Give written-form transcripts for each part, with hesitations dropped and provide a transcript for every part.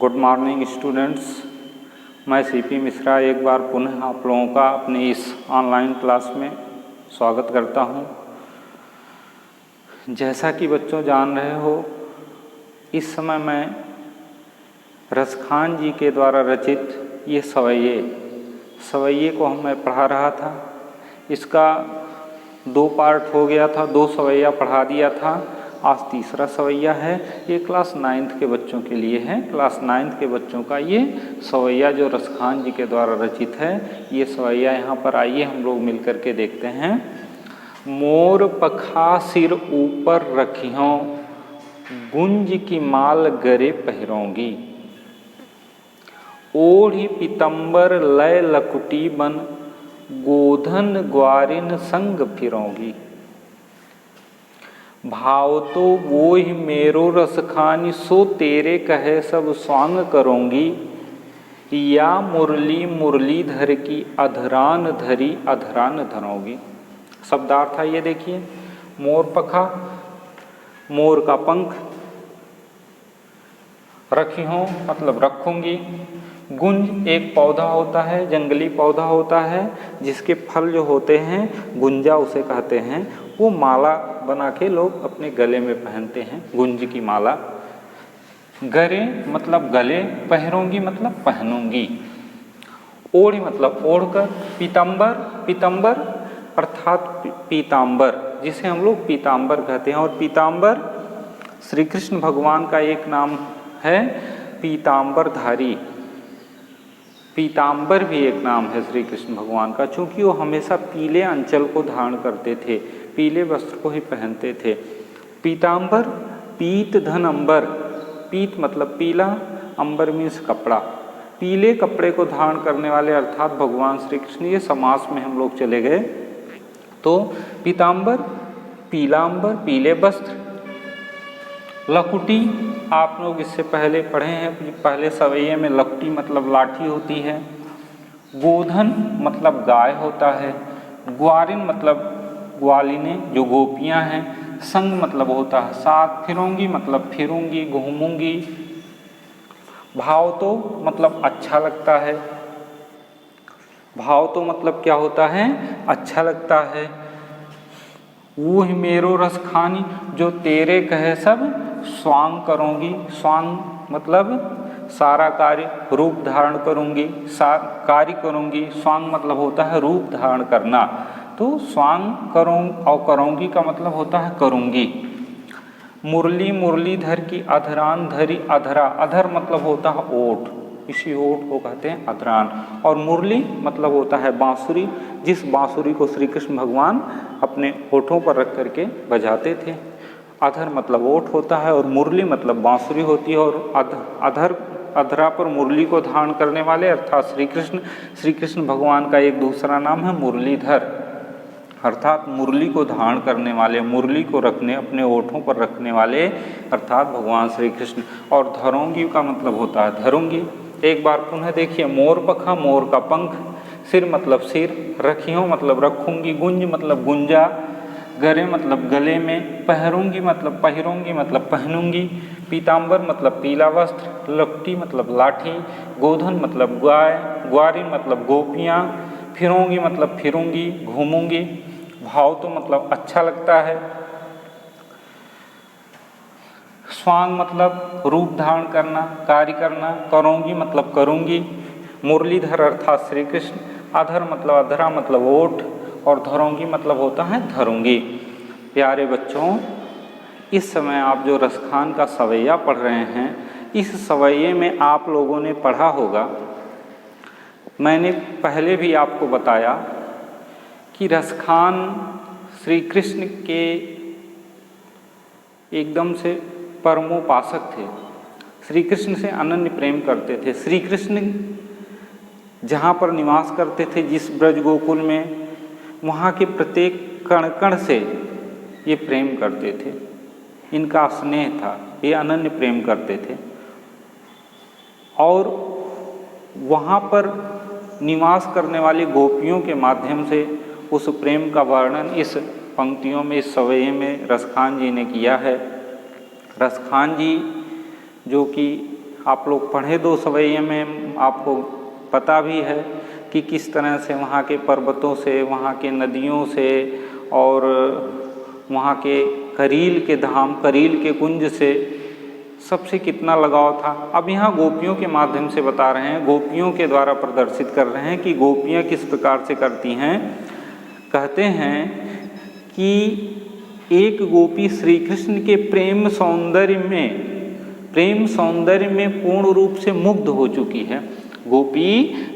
Good morning students, मैं CP Mishra एक बार पुनः आप लोगों का अपने इस ऑनलाइन क्लास में स्वागत करता हूं। जैसा कि बच्चों जान रहे हो, इस समय मैं रसखान जी के द्वारा रचित ये सवैये को मैं पढ़ा रहा था। इसका 2 पार्ट हो गया था, 2 सवैया पढ़ा दिया था। आज तीसरा सवैया है। ये क्लास 9th के बच्चों के लिए है। क्लास 9th के बच्चों का ये सवैया जो रसखान जी के द्वारा रचित है, ये सवैया यहाँ पर आइए हम लोग मिल कर के देखते हैं। मोर पखा सिर ऊपर रखियों, गुंज की माल गरे पहिरोंगी। ओढ़ी पीतम्बर लय लकुटी बन, गोधन ग्वारिन संग फिरोंगी। भाव तो वो ही मेरो रसखानी, सो तेरे कहे सब स्वांग करोंगी। या मुरली मुरलीधर की अधरान धरी अधरान धरोंगी। शब्दार्थ है ये देखिए। मोर पखा, मोर का पंख, रखी हूँ मतलब रखूंगी। गुंज एक पौधा होता है, जंगली पौधा होता है, जिसके फल जो होते हैं गुंजा उसे कहते हैं। वो माला बना के लोग अपने गले में पहनते हैं, गुंज की माला। गरे मतलब गले, पहिरोंगी मतलब पहनूंगी। ओढ़ी मतलब ओढ़कर। पीतम्बर, पीतम्बर अर्थात पीताम्बर, जिसे हम लोग पीताम्बर कहते हैं। और पीताम्बर श्री कृष्ण भगवान का एक नाम है, पीताम्बरधारी। पीताम्बर भी एक नाम है श्री कृष्ण भगवान का, चूँकि वो हमेशा पीले अंचल को धारण करते थे, पीले वस्त्र को ही पहनते थे। पीताम्बर, पीत धन अंबर। पीत मतलब पीला, अंबर मीन्स कपड़ा। पीले कपड़े को धारण करने वाले अर्थात भगवान श्री कृष्ण। ये समास में हम लोग चले गए तो पीताम्बर, पीलाम्बर, पीले वस्त्र। लकुटी आप लोग इससे पहले पढ़े हैं, पहले सवैये में लकुटी मतलब लाठी होती है। गोधन मतलब गाय होता है। ग्वारिन मतलब ग्वालिने जो गोपियां हैं। संग मतलब होता है साथ। फिरोंगी मतलब फिरूंगी, घूमूंगी। भाव तो मतलब अच्छा लगता है। भाव तो मतलब क्या होता है? अच्छा लगता है। वो ही मेरो रसखानी, जो तेरे कहे सब स्वांग करूंगी। स्वांग मतलब सारा कार्य, रूप धारण करूंगी, कार्य करूंगी। स्वांग मतलब होता है रूप धारण करना। तो स्वांग करूं और करूंगी का मतलब होता है करूंगी। मुरली मुरलीधर की अधरान धरी अधरा। अधर मतलब होता है ओठ, इसी ओठ को कहते हैं अधरान। और मुरली मतलब होता है बांसुरी, जिस बांसुरी को श्री कृष्ण भगवान अपने होठों पर रख करके बजाते थे। अधर मतलब ओठ होता है और मुरली मतलब बांसुरी होती है। और अधरा पर मुरली को धारण करने वाले अर्थात श्री कृष्ण भगवान का एक दूसरा नाम है मुरलीधर, अर्थात मुरली को धारण करने वाले, मुरली को रखने अपने ओठों पर रखने वाले अर्थात भगवान श्री कृष्ण। और धरोंगी का मतलब होता है धरूंगी। एक बार पुनः देखिए। मोर पखा, मोर का पंख। सिर मतलब सिर। रखियों मतलब रखूंगी। गुंज मतलब गुंजा। गरे मतलब गले में। पहिरूंगी मतलब पहिरूंगी मतलब पहनूंगी। पीताम्बर मतलब पीला वस्त्र। लकुटी मतलब लाठी। गोधन मतलब गाय। ग्वारिन मतलब गोपियाँ। फिरोंगी मतलब फिरूंगी, घूमूंगी। भाव तो मतलब अच्छा लगता है। स्वांग मतलब रूप धारण करना, कार्य करना। करूंगी मतलब करूंगी। मुरलीधर अर्थात श्री कृष्ण। अधर मतलब अधरा मतलब ओठ। और धरोंगी मतलब होता है धरूंगी। प्यारे बच्चों, इस समय आप जो रसखान का सवैया पढ़ रहे हैं, इस सवैये में आप लोगों ने पढ़ा होगा, मैंने पहले भी आपको बताया कि रसखान श्री कृष्ण के एकदम से परमोपासक थे। श्री कृष्ण से अनन्य प्रेम करते थे। श्री कृष्ण जहाँ पर निवास करते थे, जिस ब्रज गोकुल में, वहाँ के प्रत्येक कण कण से ये प्रेम करते थे। इनका स्नेह था, ये अनन्य प्रेम करते थे। और वहाँ पर निवास करने वाली गोपियों के माध्यम से उस प्रेम का वर्णन इस पंक्तियों में, इस सवैये में रसखान जी ने किया है। रसखान जी जो कि आप लोग पढ़े दो सवैया में, आपको पता भी है कि किस तरह से वहाँ के पर्वतों से, वहाँ के नदियों से और वहाँ के करील के धाम, करील के कुंज से सबसे कितना लगाव था। अब यहाँ गोपियों के माध्यम से बता रहे हैं, गोपियों के द्वारा प्रदर्शित कर रहे हैं कि गोपियाँ किस प्रकार से करती हैं। कहते हैं कि एक गोपी श्री कृष्ण के प्रेम सौंदर्य में पूर्ण रूप से मुग्ध हो चुकी है। गोपी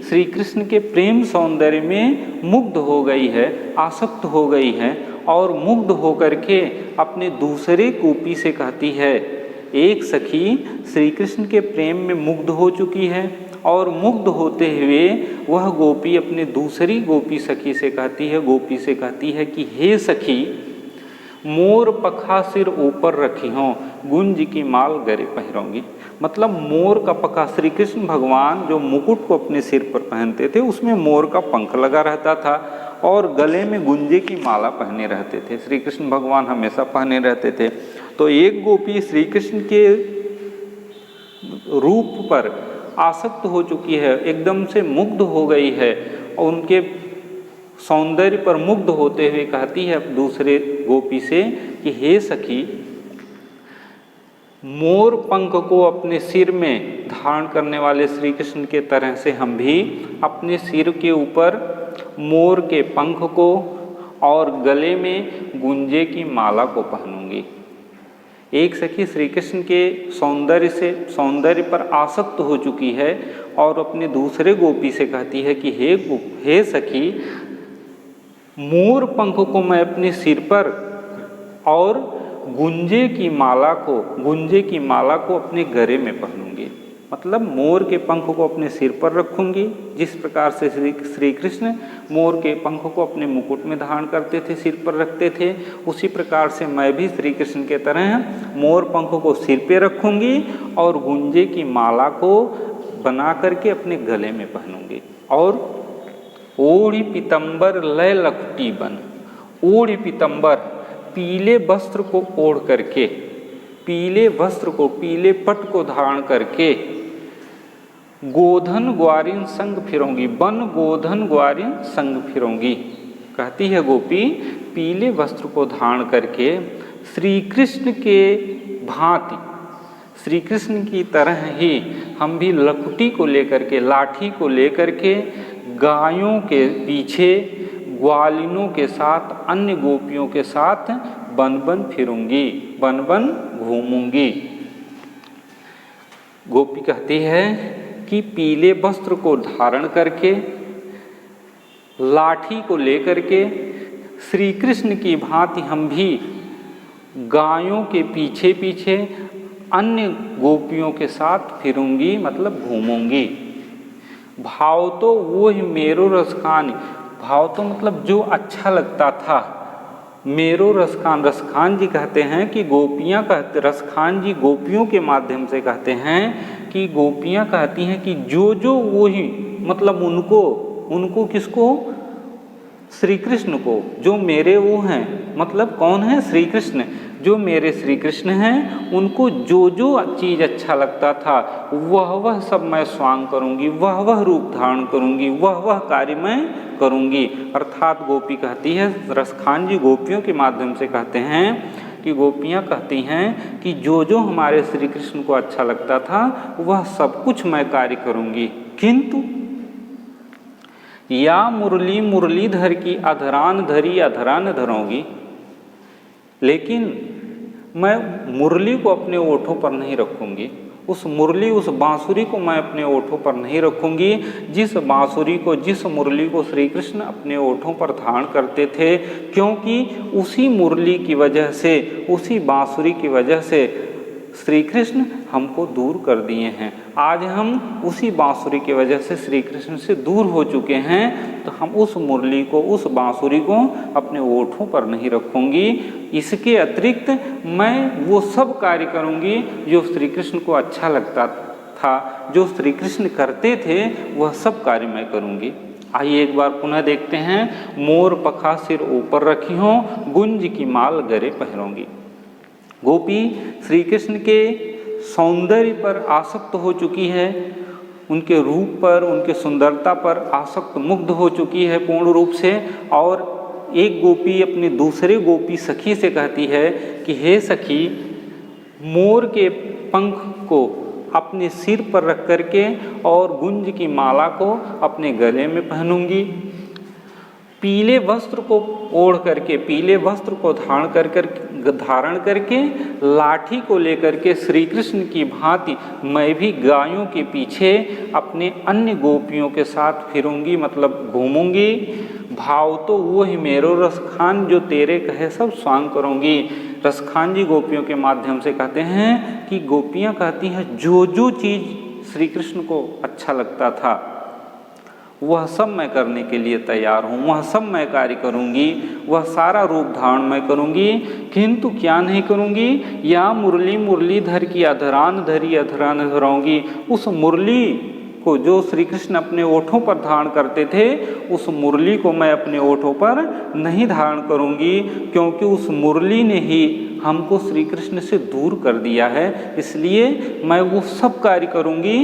श्री कृष्ण के प्रेम सौंदर्य में मुग्ध हो गई है, आसक्त हो गई है और मुग्ध होकर के अपने दूसरे गोपी से कहती है। एक सखी श्री कृष्ण के प्रेम में मुग्ध हो चुकी है और मुग्ध होते हुए वह गोपी अपने दूसरी गोपी सखी से कहती है, गोपी से कहती है कि हे सखी, मोर पखा सिर ऊपर रखी हों, गुंज की माल गरे पहरोंगी। मतलब मोर का पखा, श्री कृष्ण भगवान जो मुकुट को अपने सिर पर पहनते थे उसमें मोर का पंख लगा रहता था और गले में गुंजे की माला पहने रहते थे। श्री कृष्ण भगवान हमेशा पहने रहते थे। तो एक गोपी श्री कृष्ण के रूप पर आसक्त हो चुकी है, एकदम से मुग्ध हो गई है और उनके सौंदर्य पर मुग्ध होते हुए कहती है दूसरे गोपी से कि हे सखी, मोर पंख को अपने सिर में धारण करने वाले श्री कृष्ण के तरह से हम भी अपने सिर के ऊपर मोर के पंख को और गले में गुंजे की माला को पहनूंगी। एक सखी श्री कृष्ण के सौंदर्य पर आसक्त हो चुकी है और अपने दूसरे गोपी से कहती है कि हे सखी, मोर पंख को मैं अपने सिर पर और गुंजे की माला को अपने गले में पहनूंगी। मतलब मोर के पंख को अपने सिर पर रखूंगी, जिस प्रकार से श्री कृष्ण मोर के पंख को अपने मुकुट में धारण करते थे, सिर पर रखते थे, उसी प्रकार से मैं भी श्री कृष्ण के तरह मोर पंख को सिर पे रखूंगी और गुंजे की माला को बना करके अपने गले में पहनूंगी। और ओढ़ी पीतम्बर लय लखटी बन, ओढ़ी पीतम्बर पीले वस्त्र को ओढ़ करके, पीले पट को धारण करके गोधन ग्वारिन संग फिरूंगी, बन गोधन ग्वारिन संग फिरूंगी। कहती है गोपी, पीले वस्त्र को धारण करके श्री कृष्ण के भांति, श्री कृष्ण की तरह ही हम भी लकुटी को लेकर के, लाठी को लेकर के गायों के पीछे ग्वालिनों के साथ, अन्य गोपियों के साथ बन फिरूंगी, बन घूमूंगी। गोपी कहती है कि पीले वस्त्र को धारण करके, लाठी को लेकर के श्री कृष्ण की भांति हम भी गायों के पीछे पीछे अन्य गोपियों के साथ फिरूंगी, मतलब घूमूंगी। भाव तो वो ही मेरो रसखान, भाव तो मतलब जो अच्छा लगता था। मेरो रसखान, रसखान जी कहते हैं कि गोपियाँ कहते, रसखान जी गोपियों के माध्यम से कहते हैं कि गोपियाँ कहती हैं कि जो वो ही, मतलब उनको किसको, श्री कृष्ण को, जो मेरे वो हैं, मतलब कौन है, श्री कृष्ण, जो मेरे श्री कृष्ण हैं, उनको जो चीज़ अच्छा लगता था वह सब मैं स्वांग करूंगी, वह रूप धारण करूंगी, वह कार्य मैं करूंगी। अर्थात गोपी कहती है, रसखान जी गोपियों के माध्यम से कहते हैं कि गोपियाँ कहती हैं कि जो हमारे श्री कृष्ण को अच्छा लगता था वह सब कुछ मैं कार्य करूंगी, किंतु या मुरलीधर की अधरान धरी अधरान धरोगी, लेकिन मैं मुरली को अपने ओठों पर नहीं रखूंगी, उस बांसुरी को मैं अपने ओठों पर नहीं रखूंगी, जिस मुरली को श्री कृष्ण अपने ओठों पर धारण करते थे, क्योंकि उसी मुरली की वजह से, उसी बांसुरी की वजह से श्री कृष्ण हमको दूर कर दिए हैं। आज हम उसी बांसुरी की वजह से श्री कृष्ण से दूर हो चुके हैं, तो हम उस मुरली को, उस बांसुरी को अपने ओठों पर नहीं रखूंगी। इसके अतिरिक्त मैं वो सब कार्य करूंगी जो श्री कृष्ण को अच्छा लगता था, जो श्री कृष्ण करते थे, वह सब कार्य मैं करूंगी। आइए एक बार पुनः देखते हैं। मोर पखा सिर ऊपर रखी हों, गुंज की माल गरे पहरोंगी। गोपी श्री कृष्ण के सौंदर्य पर आसक्त हो चुकी है, उनके रूप पर, उनके सुंदरता पर आसक्त मुग्ध हो चुकी है पूर्ण रूप से। और एक गोपी अपनी दूसरे गोपी सखी से कहती है कि हे सखी, मोर के पंख को अपने सिर पर रख करके और गुंज की माला को अपने गले में पहनूंगी, पीले वस्त्र को ओढ़ करके, पीले वस्त्र को धारण करके लाठी को लेकर के श्री कृष्ण की भांति मैं भी गायों के पीछे अपने अन्य गोपियों के साथ फिरूंगी, मतलब घूमूंगी। भाव तो वो ही मेरो रसखान जो तेरे कहे सब स्वांग करूंगी। रसखान जी गोपियों के माध्यम से कहते हैं कि गोपियां कहती हैं जो जो चीज़ श्री कृष्ण को अच्छा लगता था वह सब मैं करने के लिए तैयार हूँ, वह सब मैं कार्य करूँगी, वह सारा रूप धारण मैं करूँगी, किंतु क्या नहीं करूँगी, या मुरली मुरलीधर की अधरान धरी अधरान धराऊँगी। उस मुरली को जो श्री कृष्ण अपने ओठों पर धारण करते थे, उस मुरली को मैं अपने ओठों पर नहीं धारण करूँगी, क्योंकि उस मुरली ने ही हमको श्री कृष्ण से दूर कर दिया है। इसलिए मैं वो सब कार्य करूँगी,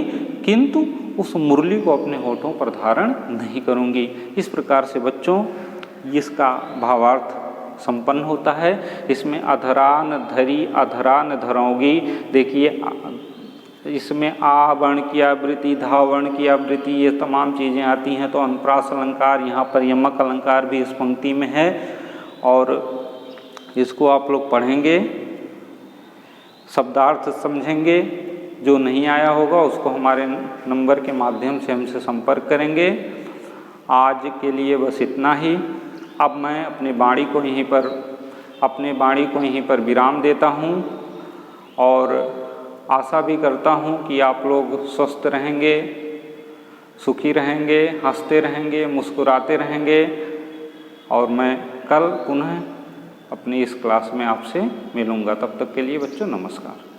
किंतु उस मुरली को अपने होठों पर धारण नहीं करूँगी। इस प्रकार से बच्चों इसका भावार्थ संपन्न होता है। इसमें अधरान धरी अधरान धराऊँगी, देखिए इसमें आ वर्ण की आवृत्ति, धा वर्ण की आवृत्ति, ये तमाम चीज़ें आती हैं। तो अनुप्रास अलंकार, यहाँ पर यमक अलंकार भी इस पंक्ति में है और इसको आप लोग पढ़ेंगे, शब्दार्थ समझेंगे। जो नहीं आया होगा उसको हमारे नंबर के माध्यम से हमसे संपर्क करेंगे। आज के लिए बस इतना ही। अब मैं अपने वाणी को यहीं पर विराम देता हूँ और आशा भी करता हूँ कि आप लोग स्वस्थ रहेंगे, सुखी रहेंगे, हंसते रहेंगे, मुस्कुराते रहेंगे और मैं कल पुनः अपनी इस क्लास में आपसे मिलूँगा। तब तक के लिए बच्चों नमस्कार।